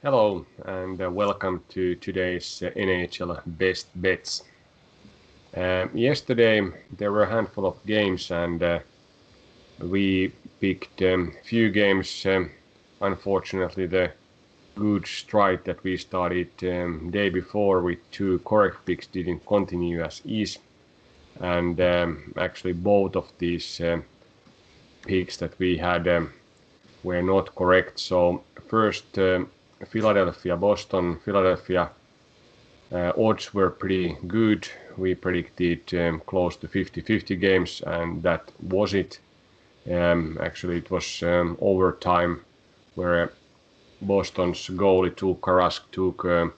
Hello and welcome to today's NHL Best Bets. Yesterday there were a handful of games and we picked few games. Unfortunately, the good stride that we started day before with two correct picks didn't continue as is, and actually both of these picks that we had were not correct. So first, Philadelphia, Boston. Philadelphia odds were pretty good. We predicted close to 50-50 games, and that was it. Actually, it was overtime where Boston's goalie Karask took a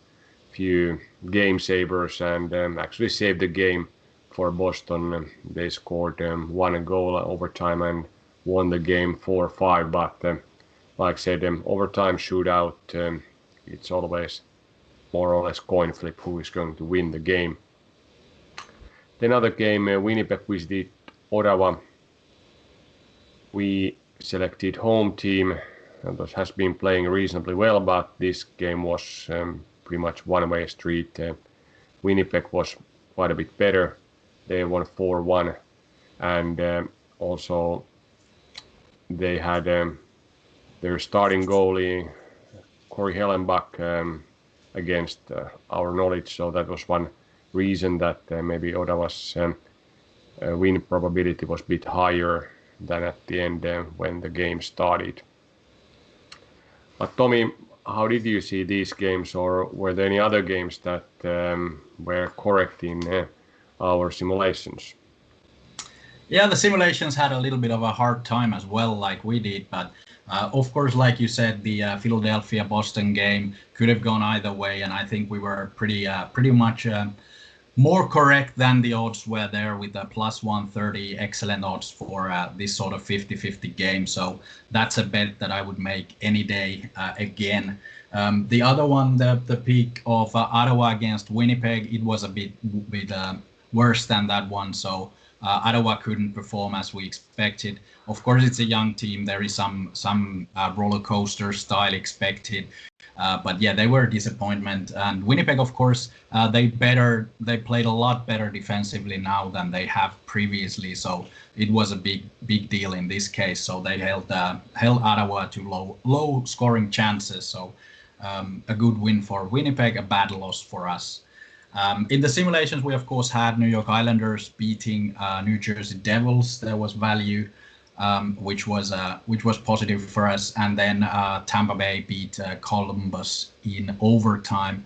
few game savers and actually saved the game for Boston. They scored one goal overtime and won the game 4-5. But like I said, overtime shootout, it's always more or less coin flip who is going to win the game. The other game, Winnipeg visited Ottawa. We selected home team. That has been playing reasonably well, but this game was pretty much one-way street. Winnipeg was quite a bit better. They won 4-1, and also they had their starting goalie Corey Hellenbach against our knowledge, so that was one reason that maybe Ottawa's win probability was a bit higher than at the end when the game started. But Tommy, how did you see these games, or were there any other games that were correct in our simulations? Yeah, the simulations had a little bit of a hard time as well, like we did. But of course, like you said, the Philadelphia-Boston game could have gone either way, and I think we were pretty much more correct than the odds were there with a plus 130 excellent odds for this sort of 50-50 game. So that's a bet that I would make any day again. The other one, the pick of Ottawa against Winnipeg, it was a bit worse than that one. So Ottawa couldn't perform as we expected. Of course, it's a young team. There is some roller coaster style expected. But yeah, they were a disappointment. And Winnipeg, of course, they played a lot better defensively now than they have previously. So it was a big deal in this case. So they held Ottawa to low scoring chances. So a good win for Winnipeg, a bad loss for us. In the simulations, we of course had New York Islanders beating New Jersey Devils. There was value, which was positive for us, and then Tampa Bay beat Columbus in overtime.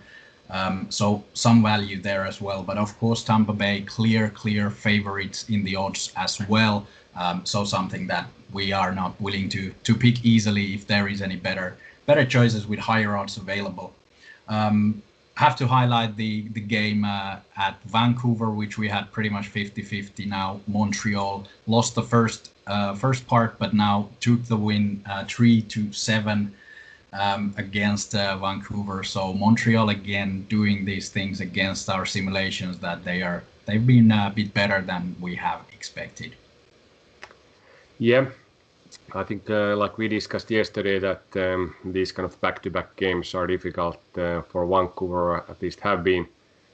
So some value there as well. But of course, Tampa Bay clear favorites in the odds as well. So something that we are not willing to pick easily if there is any better choices with higher odds available. Have to highlight the game at Vancouver, which we had pretty much 50-50 now. Montreal lost the first part, but now took the win 3-7 against Vancouver. So Montreal again doing these things against our simulations that they've been a bit better than we have expected. Yeah. I think, like we discussed yesterday, that these kind of back-to-back games are difficult for Vancouver, or at least have been,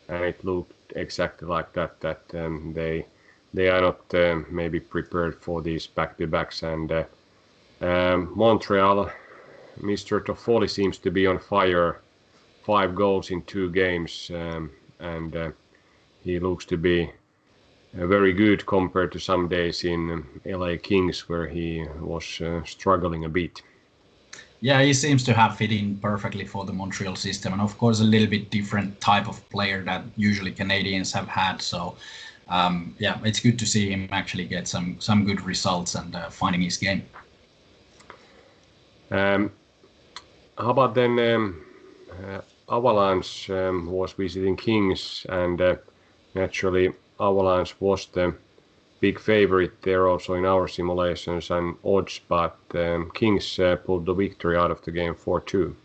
and it looked exactly like that. That they are not maybe prepared for these back-to-backs, and Montreal, Mr. Toffoli seems to be on fire. 5 goals in 2 games, and he looks to be very good compared to some days in LA Kings where he was struggling a bit. Yeah, he seems to have fit in perfectly for the Montreal system, and of course a little bit different type of player that usually Canadians have had. So yeah, it's good to see him actually get some good results and finding his game. How about then Avalanche was visiting Kings, and naturally Avalanche was the big favorite there also in our simulations and odds, but Kings pulled the victory out of the game 4-2.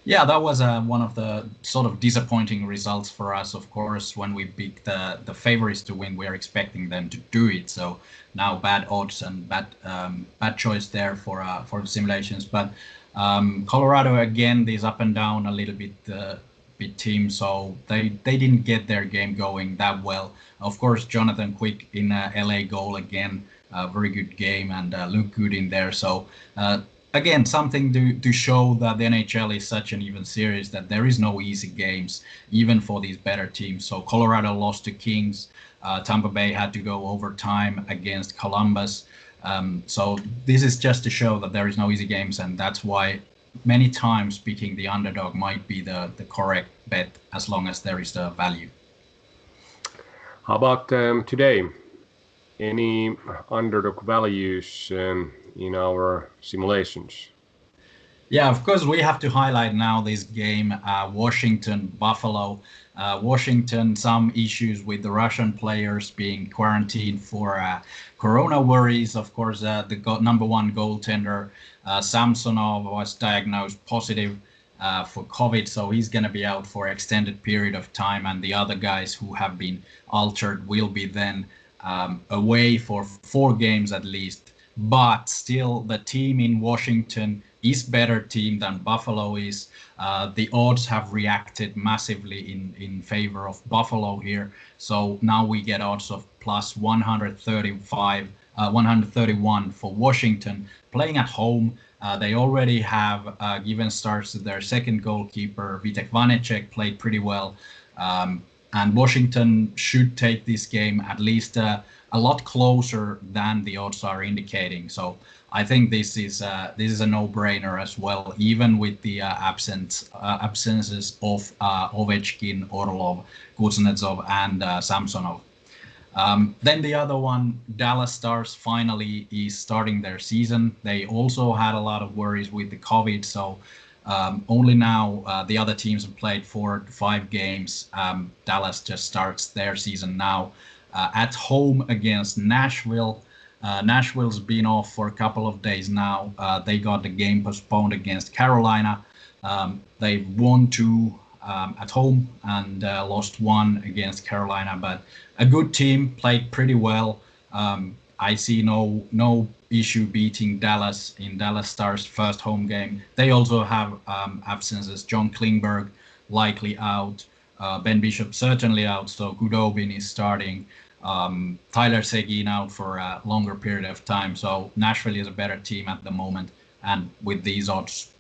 Yeah, that was one of the sort of disappointing results for us. Of course, when we picked the favorites to win, we are expecting them to do it. So now bad odds and bad choice there for the simulations. But Colorado again, these up and down a little bit team, so they didn't get their game going that well. Of course, Jonathan Quick in LA goal again, very good game and looked good in there. So. Again, something to show that the NHL is such an even series that there is no easy games, even for these better teams. So Colorado lost to Kings. Tampa Bay had to go overtime against Columbus. So this is just to show that there is no easy games, and that's why many times picking the underdog might be the correct bet as long as there is the value. How about today? Any underdog values in our simulations? Yeah, of course, we have to highlight now this game, Washington-Buffalo. Washington, some issues with the Russian players being quarantined for corona worries. Of course, the number one goaltender, Samsonov, was diagnosed positive for COVID, so he's going to be out for extended period of time, and the other guys who have been altered will be then away for 4 games at least. But still, the team in Washington is better team than Buffalo is. The odds have reacted massively in favor of Buffalo here. So now we get odds of plus 135, 131 for Washington. Playing at home, they already have given starts to their second goalkeeper, Vitek Vanecek, played pretty well. And Washington should take this game at least a lot closer than the odds are indicating. So I think this is a no-brainer as well, even with the absences of Ovechkin, Orlov, Kuznetsov, and Samsonov. Then the other one, Dallas Stars, finally is starting their season. They also had a lot of worries with the COVID, so only now the other teams have played 4 to 5 games. Dallas just starts their season now at home against Nashville. Nashville's been off for a couple of days now. They got the game postponed against Carolina. They won 2 at home and lost 1 against Carolina, but a good team, played pretty well. I see no issue beating Dallas in Dallas Stars' first home game. They also have absences. John Klingberg likely out. Ben Bishop certainly out, so Goudobin is starting. Tyler Seguin out for a longer period of time. So Nashville is a better team at the moment, and with these odds,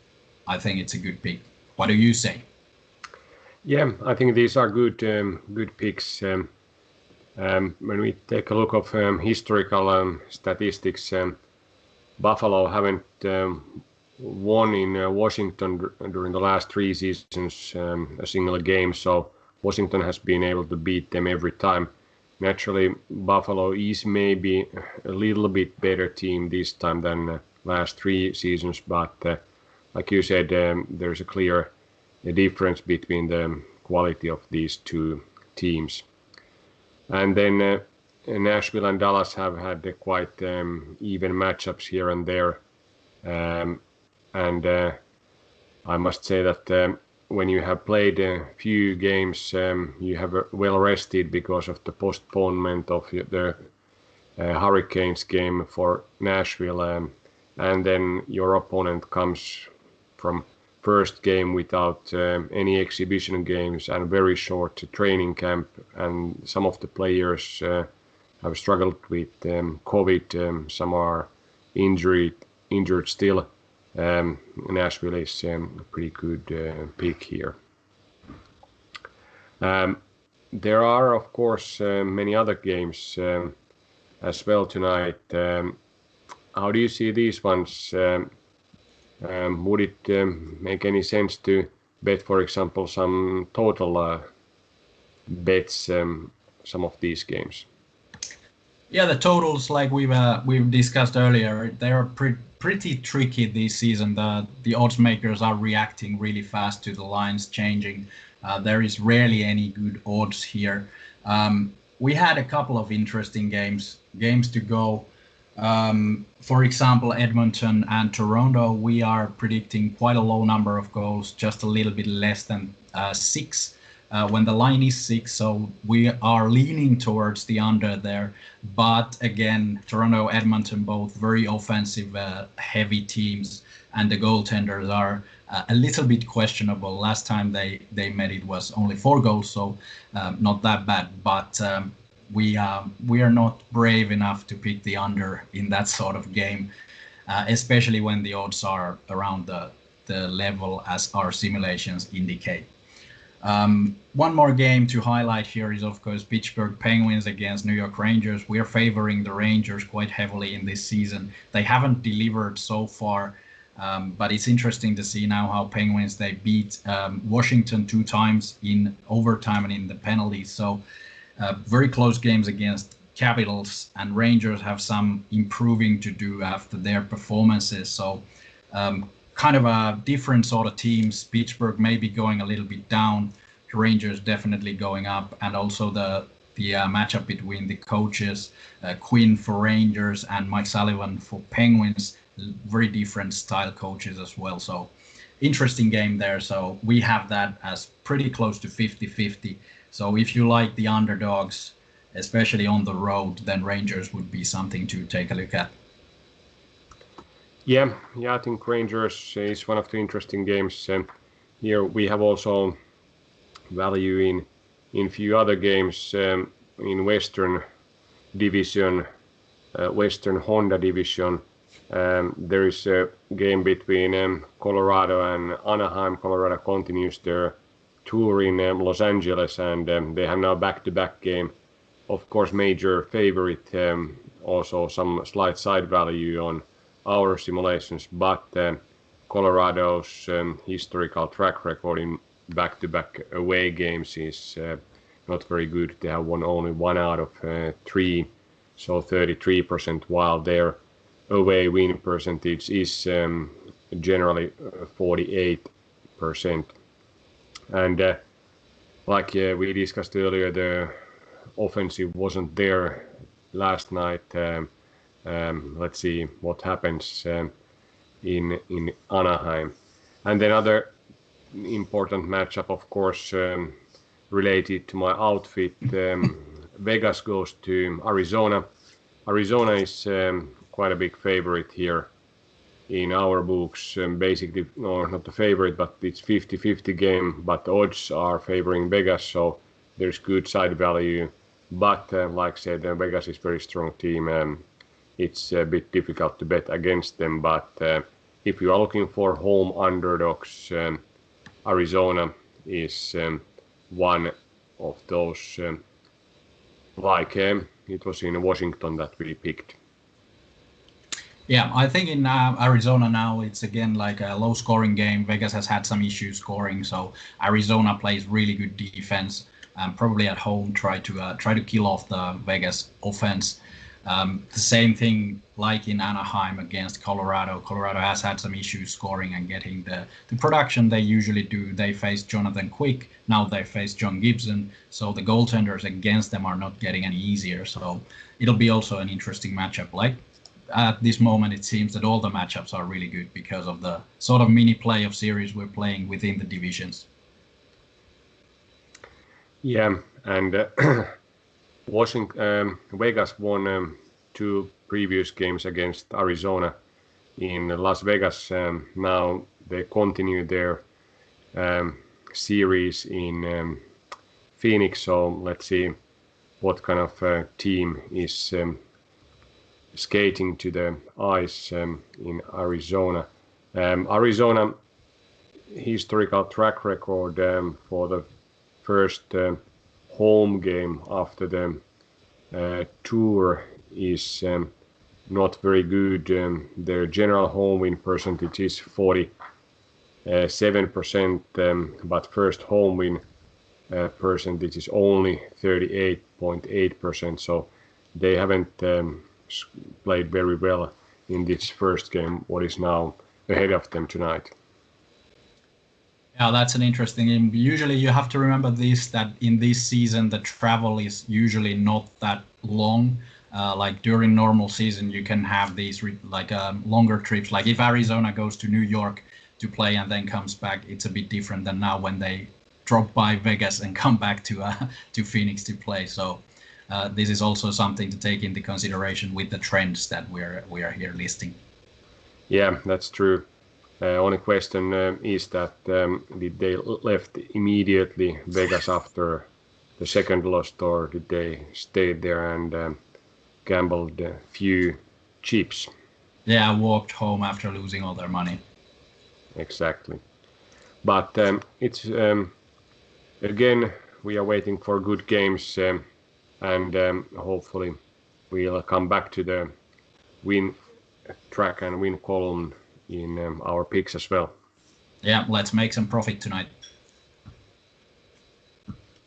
I think it's a good pick. What do you say? Yeah, I think these are good picks. When we take a look of historical statistics, Buffalo haven't won in Washington during the last 3 seasons a single game, so Washington has been able to beat them every time. Naturally, Buffalo is maybe a little bit better team this time than last 3 seasons, but like you said, there's a clear difference between the quality of these 2 teams. And then Nashville and Dallas have had quite even matchups here and there. And I must say that when you have played a few games, you have well rested because of the postponement of the Hurricanes game for Nashville. And then your opponent comes from first game without any exhibition games and very short training camp, and some of the players have struggled with COVID. Some are injured still. Nashville is a pretty good pick here. There are, of course, many other games as well tonight. How do you see these ones? Would it make any sense to bet, for example, some total bets some of these games? Yeah, the totals, like we've discussed earlier, they are pretty tricky this season. The odds makers are reacting really fast to the lines changing. There is rarely any good odds here. We had a couple of interesting games to go. For example, Edmonton and Toronto, we are predicting quite a low number of goals, just a little bit less than 6. When the line is 6, so we are leaning towards the under there. But again, Toronto, Edmonton, both very offensive, heavy teams, and the goaltenders are a little bit questionable. Last time they met, it was only 4 goals, so not that bad. But we are not brave enough to pick the under in that sort of game, especially when the odds are around the level as our simulations indicate. One more game to highlight here is, of course, Pittsburgh Penguins against New York Rangers. We are favoring the Rangers quite heavily in this season. They haven't delivered so far, but it's interesting to see now how Penguins, they beat Washington 2 times in overtime and in the penalties. So very close games against Capitals, and Rangers have some improving to do after their performances. So kind of a different sort of teams. Pittsburgh maybe going a little bit down, Rangers definitely going up, and also the matchup between the coaches, Quinn for Rangers and Mike Sullivan for Penguins, very different style coaches as well. So interesting game there. So we have that as pretty close to 50-50. So if you like the underdogs, especially on the road, then Rangers would be something to take a look at. Yeah, I think Rangers is one of the interesting games. Here we have also value in few other games in Western Division, Western Honda Division. There is a game between Colorado and Anaheim. Colorado continues their tour in Los Angeles, and they have now back-to-back game. Of course, major favorite, also some slight side value on our simulations, but Colorado's historical track record in back-to-back away games is not very good. They have won only 1 out of 3, so 33%, while their away win percentage is generally 48%. And like we discussed earlier, the offensive wasn't there last night. Let's see what happens in Anaheim. And then other important matchup, of course, related to my outfit. Vegas goes to Arizona. Arizona is quite a big favorite here in our books. Basically, no, not the favorite, but it's 50-50 game, but the odds are favoring Vegas, so there's good side value. But like I said, Vegas is very strong team. It's a bit difficult to bet against them, but if you are looking for home underdogs, Arizona is one of those, like it was in Washington that we picked. Yeah, I think in Arizona now it's again like a low scoring game. Vegas has had some issues scoring, so Arizona plays really good defense. Probably at home try to kill off the Vegas offense. The same thing like in Anaheim against Colorado. Colorado has had some issues scoring and getting the production they usually do. They face Jonathan Quick, now they face John Gibson, so the goaltenders against them are not getting any easier. So it'll be also an interesting matchup. Like at this moment, it seems that all the matchups are really good because of the sort of mini playoff series we're playing within the divisions. Yeah, and Washington, Vegas won 2 previous games against Arizona in Las Vegas. Now they continue their series in Phoenix. So let's see what kind of team is skating to the ice in Arizona. Arizona historical track record for the first home game after the tour is not very good. Their general home win percentage is 47%, but first home win percentage is only 38.8%. So they haven't played very well in this first game, what is now ahead of them tonight. Yeah, that's an interesting game. Usually you have to remember this, that in this season the travel is usually not that long. like during normal season, you can have these longer trips. Like if Arizona goes to New York to play and then comes back, it's a bit different than now when they drop by Vegas and come back to Phoenix to play. So this is also something to take into consideration with the trends that we are here listing. Yeah, that's true. Only question is that did they left immediately Vegas after the second loss, or did they stay there and gambled a few chips? Yeah, walked home after losing all their money. Exactly. But it's again, we are waiting for good games, and hopefully we'll come back to the win track and win column in our picks as well. Yeah, let's make some profit tonight.